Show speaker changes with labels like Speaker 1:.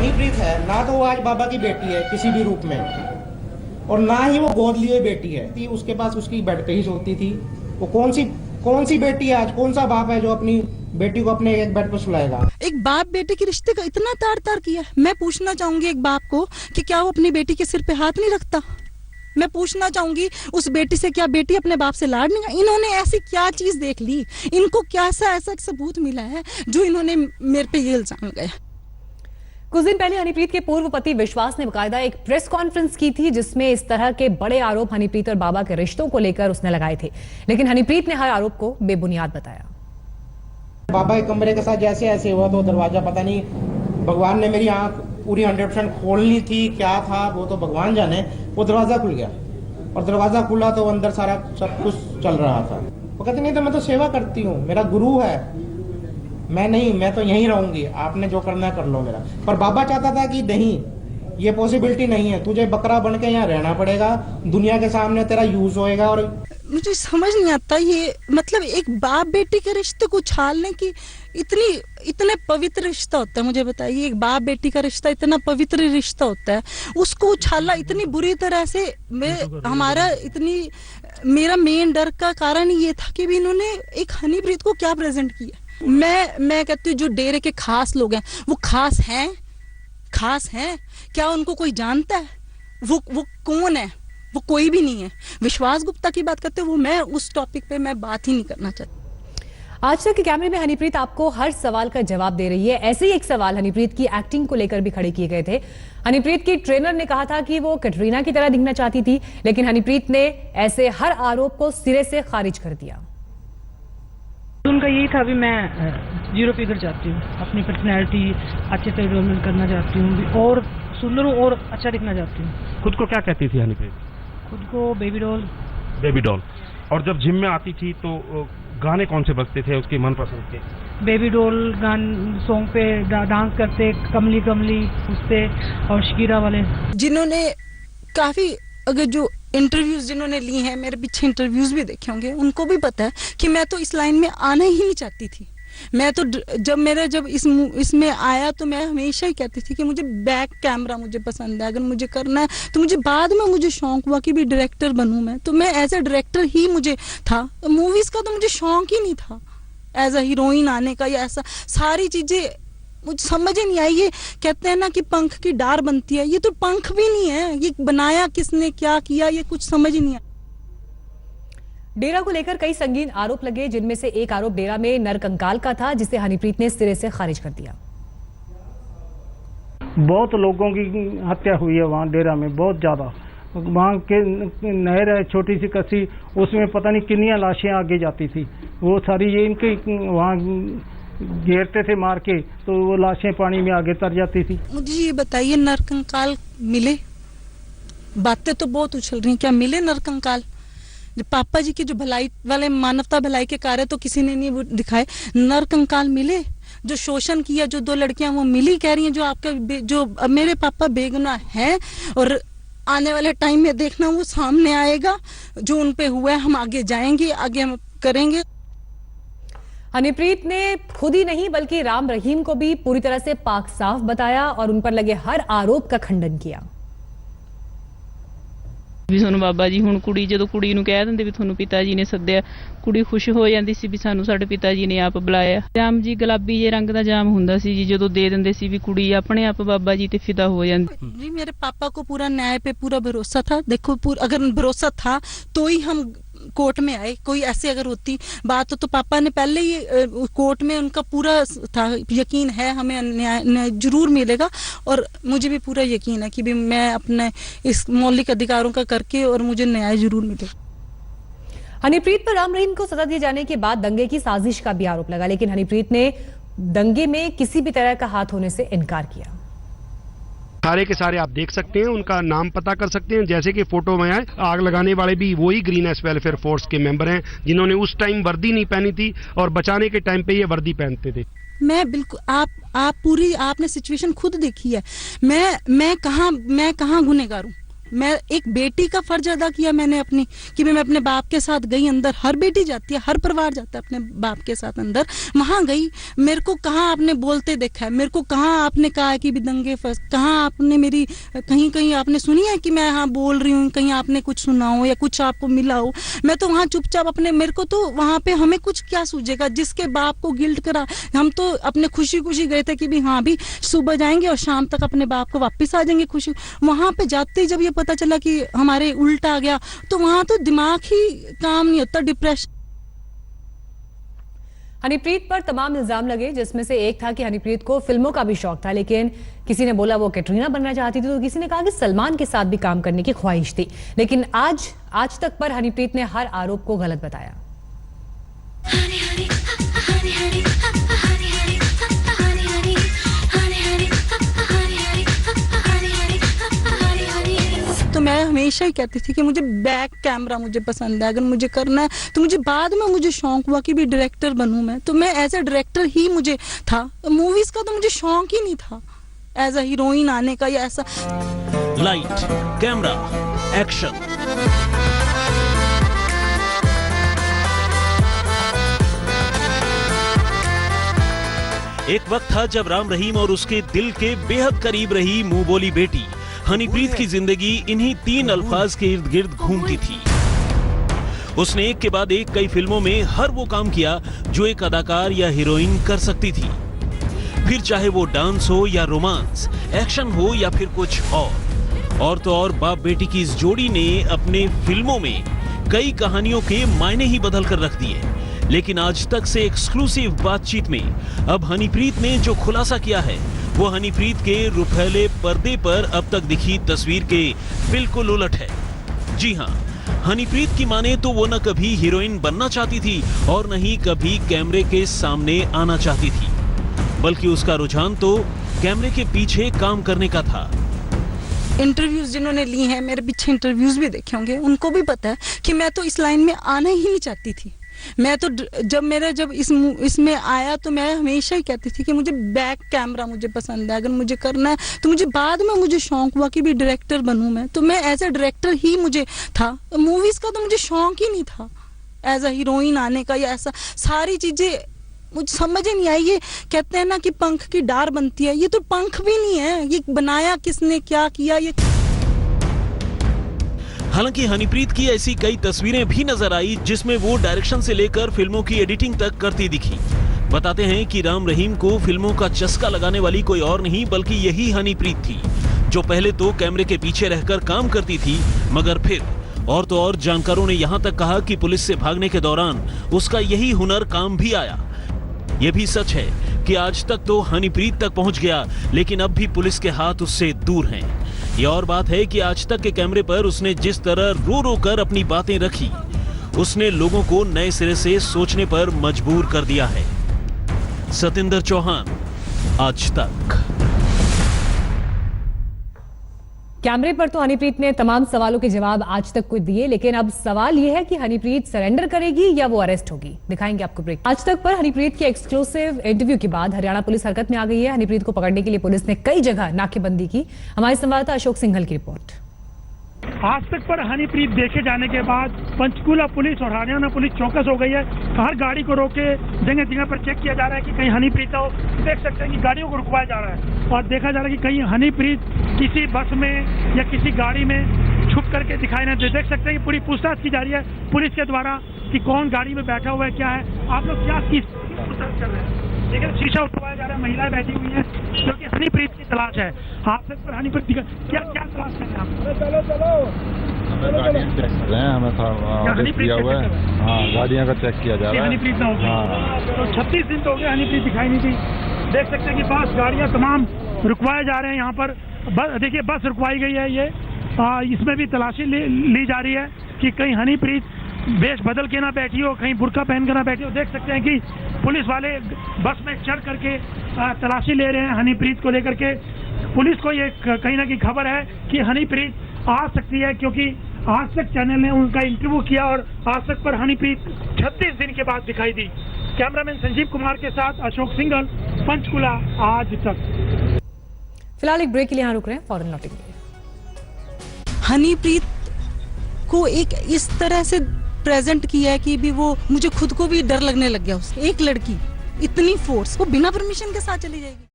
Speaker 1: हनीप्रीत है ना, तो वो आज बाबा की बेटी है किसी भी रूप में, और ना ही वो गोद लिए बेटी है। उसके पास उसकी बेड पे ही सोती थी। वो कौन सी बेटी है आज, कौन सा बाप है जो अपनी बेटी को अपने एक बेड पर सुलाएगा।
Speaker 2: एक बाप बेटे के रिश्ते का इतना तार तार किया। मैं पूछना चाहूंगी एक बाप को कि क्या वो अपनी बेटी के सिर पे हाथ नहीं रखता। मैं पूछना चाहूंगी उस बेटी से, क्या बेटी अपने बाप से लाड नहीं। इन्होंने ऐसी क्या चीज देख ली, इनको क्या ऐसा सबूत मिला है जो इन्होंने मेरे पे ये इल्जाम लगाया।
Speaker 3: कुछ दिन पहले हनीप्रीत के पूर्व पति विश्वास ने बकायदा एक प्रेस कॉन्फ्रेंस की थी, जिसमें इस तरह के बड़े आरोप हनीप्रीत और बाबा के रिश्तों को लेकर उसने लगाए थे, लेकिन हनीप्रीत ने हर आरोप को बेबुनियाद बताया।
Speaker 1: बाबा के कमरे के साथ जैसे ऐसे हुआ तो दरवाजा पता नहीं, भगवान ने मेरी आंख पूरी 100% खोलनी थी, क्या था वो तो भगवान जाने। वो दरवाजा खुल गया, और दरवाजा खुला तो अंदर सारा सब कुछ चल रहा था। वो कहते नहीं तो मैं तो सेवा करती हूँ, मेरा गुरु है, मैं तो यहीं रहूंगी, आपने जो करना है कर लो मेरा। पर बाबा चाहता था कि नहीं, ये पॉसिबिलिटी नहीं है, तुझे बकरा बन के यहाँ रहना पड़ेगा, दुनिया के सामने तेरा यूज होएगा। और
Speaker 2: मुझे समझ नहीं आता ये, मतलब एक बाप बेटी के रिश्ते को छालने की इतने पवित्र रिश्ता होता है। मुझे बताइए, एक बाप बेटी का रिश्ता इतना पवित्र रिश्ता होता है, उसको उछाला इतनी बुरी तरह से। मेरा मेन डर का कारण ये था कि भी इन्होंने एक हनीप्रीत को क्या प्रेजेंट किया। मैं कहती हूँ जो डेरे के खास लोग हैं वो खास हैं क्या? उनको कोई जानता है? वो कौन है? वो कोई भी नहीं है। विश्वास गुप्ता की बात करते हो, मैं उस टॉपिक पे मैं बात ही नहीं करना चाहती।
Speaker 3: आज तक के कैमरे में हनीप्रीत आपको हर सवाल का जवाब दे रही है। ऐसे ही एक सवाल हनीप्रीत की एक्टिंग को लेकर भी खड़े किए गए थे। हनीप्रीत की ट्रेनर ने कहा था कि वो कैटरीना की तरह दिखना चाहती थी, लेकिन हनीप्रीत ने ऐसे हर आरोप को सिरे से खारिज कर दिया।
Speaker 4: उनका यही था भी मैं 0 फिगर चाहती हूँ, अपनी पर्सनैलिटी अच्छे से डेवलपमेंट करना चाहती हूँ और सुंदर हूँ और अच्छा दिखना चाहती हूँ।
Speaker 5: खुद को क्या कहती थी हनीप्रीत?
Speaker 4: खुद को बेबी डॉल।
Speaker 5: और जब जिम में आती थी तो गाने कौन से बजते थे उसके मनपसंद के?
Speaker 4: बेबी डॉल सॉन्ग पे डांस करते, कमली कमली उससे, और शकीरा वाले।
Speaker 2: जिन्होंने काफी, अगर जो इंटरव्यूज जिन्होंने ली हैं, मेरे पीछे इंटरव्यूज भी देखे होंगे, उनको भी पता है कि मैं तो इस लाइन में आना ही नहीं चाहती थी। मैं तो जब इसमें आया तो मैं हमेशा ही कहती थी कि मुझे बैक कैमरा मुझे पसंद है, अगर मुझे करना है तो मुझे बाद में मुझे शौक हुआ कि भी डायरेक्टर बनूं मैं, तो मैं एज ए डायरेक्टर ही मुझे था। मूवीज का तो मुझे शौक ही नहीं था एज ए हीरोइन आने का, या ऐसा सारी चीजें मुझे समझ ही नहीं आई। ये कहते हैं ना कि पंख की डार बनती है, ये तो पंख भी नहीं है, ये बनाया किसने, क्या किया, ये कुछ समझ ही नहीं आया।
Speaker 3: डेरा को लेकर कई संगीन आरोप लगे, जिनमें से एक आरोप डेरा में नरकंकाल का था, जिसे हनीप्रीत ने सिरे से खारिज कर दिया।
Speaker 6: बहुत लोगों की हत्या हुई है वहाँ डेरा में, बहुत ज्यादा। वहाँ के नहर है छोटी सी कसी, उसमें पता नहीं कितनी लाशें आगे जाती थी, वो सारी ये इनके वहाँ घेरते थे मार के, तो वो लाशें पानी में आगे तर जाती थी।
Speaker 2: मुझे ये बताइए, नरकंकाल मिले? बातें तो बहुत उछल रही हैं, क्या मिले नरकंकाल? पापा जी की जो भलाई वाले मानवता भलाई के कार्य तो किसी ने नहीं दिखाए। नरकंकाल मिले? जो शोषण किया, जो 2 लड़कियां वो मिली, कह रही हैं जो आपके जो मेरे पापा बेगुनाह हैं, और आने वाले टाइम में देखना वो सामने आएगा, जो उन पे हुआ है हम आगे जाएंगे, आगे हम करेंगे।
Speaker 3: हनीप्रीत ने खुद ही नहीं बल्कि राम रहीम को भी पूरी तरह से पाक साफ बताया और उन पर लगे हर आरोप का खंडन किया।
Speaker 7: ਵੀ ਸਾਨੂੰ ਬਾਬਾ ਜੀ ਹੁਣ ਕੁੜੀ ਜਦੋਂ ਕੁੜੀ ਨੂੰ ਕਹਿ ਦਿੰਦੇ ਵੀ ਤੁਹਾਨੂੰ ਪਿਤਾ ਜੀ ਨੇ ਸੱਦਿਆ, ਕੁੜੀ ਖੁਸ਼ ਹੋ ਜਾਂਦੀ ਸੀ ਵੀ ਸਾਨੂੰ ਸਾਡੇ ਪਿਤਾ ਜੀ ਨੇ ਆਪ ਬੁਲਾਇਆ। ਜਾਮ ਜੀ ਗੁਲਾਬੀ ਜੇ ਰੰਗ ਦਾ ਜਾਮ ਹੁੰਦਾ ਸੀ ਜੀ, ਜਦੋਂ ਦੇ ਦਿੰਦੇ ਸੀ ਵੀ ਕੁੜੀ ਆਪਣੇ ਆਪ ਬਾਬਾ ਜੀ ਤੇ ਫਿਦਾ ਹੋ ਜਾਂਦੀ।
Speaker 2: जी मेरे पापा को पूरा न्याय पे पूरा भरोसा था। देखो अगर भरोसा था तो ही हम कोर्ट में आए। कोई ऐसे अगर होती बात तो पापा ने पहले ही कोर्ट में उनका पूरा था, यकीन है हमें न्याय जरूर मिलेगा, और मुझे भी पूरा यकीन है कि भी मैं अपने इस मौलिक अधिकारों का करके और मुझे न्याय जरूर मिलेगा।
Speaker 3: हनीप्रीत पर राम रहीम को सजा दिए जाने के बाद दंगे की साजिश का भी आरोप लगा, लेकिन हनीप्रीत ने दंगे में किसी भी तरह का हाथ होने से इनकार किया।
Speaker 5: सारे के सारे आप देख सकते हैं, उनका नाम पता कर सकते हैं, जैसे कि फोटो में है। आग लगाने वाले भी वही ग्रीन एस वेलफेयर फोर्स के मेंबर हैं, जिन्होंने उस टाइम वर्दी नहीं पहनी थी और बचाने के टाइम पे ये वर्दी पहनते थे।
Speaker 2: मैं बिल्कुल आप पूरी आपने सिचुएशन खुद देखी है। मैं कहाँ गुनहगार हूँ? मैं एक बेटी का फर्ज अदा किया मैंने अपनी, कि मैं अपने बाप के साथ गई अंदर। हर बेटी जाती है, हर परिवार जाता है अपने बाप के साथ अंदर। वहां गई, मेरे को कहाँ आपने बोलते देखा है, मेरे को कहाँ आपने कहा है कि भी दंगे फंस, कहाँ आपने मेरी कहीं कहीं आपने सुनी है कि मैं हाँ बोल रही हूँ, कहीं आपने कुछ सुना हो या कुछ आपको मिला हो। मैं तो वहाँ चुपचाप अपने, मेरे को तो वहाँ पे हमें कुछ क्या सूझेगा, जिसके बाप को गिल्ट करा। हम तो अपने खुशी खुशी गए थे कि भी हाँ भी सुबह जाएंगे और शाम तक अपने बाप को वापस आ जाएंगे खुशी। वहां पे जाते ही जब ये पता चला कि हमारे उल्टा आ गया, तो वहां तो दिमाग ही काम नहीं होता, डिप्रेशन।
Speaker 3: हनीप्रीत पर तमाम इल्जाम लगे, जिसमें से एक था कि हनीप्रीत को फिल्मों का भी शौक था, लेकिन किसी ने बोला वो कैटरीना बनना चाहती थी, तो किसी ने कहा कि सलमान के साथ भी काम करने की ख्वाहिश थी। लेकिन आज तक पर हनीप्रीत ने हर आरोप को गलत बताया।
Speaker 2: तो मैं हमेशा ही कहती थी कि मुझे बैक कैमरा मुझे पसंद है, अगर मुझे करना है तो मुझे बाद में मुझे शौक हुआ कि भी डायरेक्टर बनूं मैं, तो मैं एज ए डायरेक्टर ही मुझे था। मूवीज का तो मुझे शौक ही नहीं था एज ए हीरोइन आने का या ऐसा।
Speaker 8: लाइट, कैमरा, एक्शन, एक वक्त था जब राम रहीम और उसके दिल के बेहद करीब रही मुंह बोली बेटी हनीप्रीत की जिंदगी इन्हीं 3 अल्फाज के इर्द गिर्द घूमती थी। उसने एक के बाद एक कई फिल्मों में हर वो काम किया जो एक अदाकार या हीरोइन कर सकती थी, फिर चाहे वो डांस हो या रोमांस, एक्शन हो या फिर कुछ और तो और बाप बेटी की इस जोड़ी ने अपने फिल्मों में कई कहानियों के मायने ही बदल कर रख दिए। लेकिन आज तक से एक्सक्लूसिव बातचीत में अब हनीप्रीत ने जो खुलासा किया है वो हनीप्रीत के रुपहले पर्दे पर अब तक दिखी तस्वीर के बिल्कुल उलट है। जी हां, हनीप्रीत की माने तो वो न कभी हीरोइन बनना चाहती थी और न ही कभी कैमरे के सामने आना चाहती थी, बल्कि उसका रुझान तो कैमरे के पीछे काम करने का था।
Speaker 2: इंटरव्यूज जिन्होंने ली हैं, मेरे पीछे इंटरव्यूज भी देखे होंगे, उनको भी पता है कि मैं तो इस लाइन में आना ही नहीं चाहती थी। मैं तो जब इसमें आया तो मैं हमेशा ही कहती थी कि मुझे बैक कैमरा मुझे पसंद है, अगर मुझे करना है तो मुझे बाद में मुझे शौक हुआ कि भी डायरेक्टर बनूं मैं, तो मैं एज ए डायरेक्टर ही मुझे था। मूवीज का तो मुझे शौक ही नहीं था एज ए हीरोइन आने का या ऐसा। सारी चीजें मुझे समझ ही नहीं आई। ये कहते हैं ना कि पंख की डार बनती है, ये तो पंख भी नहीं है, ये बनाया किसने, क्या किया ये।
Speaker 8: हालांकि हनीप्रीत की ऐसी कई तस्वीरें भी नजर आई जिसमें वो डायरेक्शन से लेकर फिल्मों की एडिटिंग तक करती दिखी। बताते हैं कि राम रहीम को फिल्मों का चस्का लगाने वाली कोई और नहीं बल्कि यही हनीप्रीत थी, जो पहले तो कैमरे के पीछे रहकर काम करती थी, मगर फिर और तो और जानकारों ने यहां तक कहा कि पुलिस से भागने के दौरान उसका यही हुनर काम भी आया। यह भी सच है कि आज तक तो हनीप्रीत तक पहुंच गया, लेकिन अब भी पुलिस के हाथ उससे दूर हैं। ये और बात है कि आज तक के कैमरे पर उसने जिस तरह रो रो कर अपनी बातें रखी, उसने लोगों को नए सिरे से सोचने पर मजबूर कर दिया है। सतेंद्र चौहान, आज तक।
Speaker 3: कैमरे पर तो हनीप्रीत ने तमाम सवालों के जवाब आज तक को दिए, लेकिन अब सवाल यह है कि हनीप्रीत सरेंडर करेगी या वो अरेस्ट होगी। दिखाएंगे आपको ब्रेक। आज तक पर हनीप्रीत के एक्सक्लूसिव इंटरव्यू के बाद हरियाणा पुलिस हरकत में आ गई है। हनीप्रीत को पकड़ने के लिए पुलिस ने कई जगह नाकेबंदी की। हमारे संवाददाता अशोक सिंघल की रिपोर्ट।
Speaker 6: आज तक पर हनीप्रीत देखे जाने के बाद पंचकूला पुलिस और हरियाणा पुलिस चौकस हो गई है। हर गाड़ी को रोके जगह जगह पर चेक किया जा रहा है कि कहीं हनीप्रीत हो। देख सकते हैं कि गाड़ियों को रुकवाया जा रहा है और देखा जा रहा है कि कहीं हनीप्रीत किसी बस में या किसी गाड़ी में छुप करके दिखाई नहीं दे। देख सकते हैं कि पूरी पूछताछ की जा रही है पुलिस के द्वारा कि कौन गाड़ी में बैठा हुआ है, क्या है। आप लोग क्या पूछताछ कर रहे हैं? लेकिन शीशा उठवाया जा रहा है, महिलाएं बैठी हुई हैं क्योंकि हनीप्रीत की तलाश है। आप तक पर हनीप्रीत क्या क्या तलाश कर रहे हैं? चलो
Speaker 9: हमें गाड़ियाँ चेक कर रहे हैं, हमें ऑडिट किया हुआ है। हाँ, गाड़ियाँ का चेक किया जा रहा है।
Speaker 6: हनीप्रीत ना होगी। हाँ, तो 36 दिन तो हो गए हनीप्रीत दिखाई नहीं थी। देख सकते हैं कि बस गाड़ियाँ तमाम रुकवाए जा रहे हैं। यहाँ पर देखिए बस रुकवाई गई है। ये इसमें भी तलाशी ली जा रही है कि कहीं हनीप्रीत वेश बदल के ना बैठी हो, कहीं बुर्का पहन कर ना बैठी हो। देख सकते हैं कि पुलिस वाले बस में चढ़ करके तलाशी ले रहे हैं हनीप्रीत को लेकर के। पुलिस को ये कहीं ना कहीं खबर है कि हनीप्रीत आ सकती है, क्योंकि आज तक चैनल ने उनका इंटरव्यू किया और आज तक पर हनीप्रीत 36 दिन के बाद दिखाई दी। कैमरामैन संजीव कुमार के साथ अशोक सिंघल, पंचकुला, आज तक।
Speaker 3: फिलहाल एक ब्रेक के लिए यहाँ रुक रहे हैं, फौरन लौटेंगे।
Speaker 2: हनीप्रीत को एक इस तरह से प्रेजेंट किया है कि भी वो मुझे खुद को भी डर लगने लग गया। एक लड़की इतनी फोर्स, वो बिना परमिशन के साथ चली जाएगी।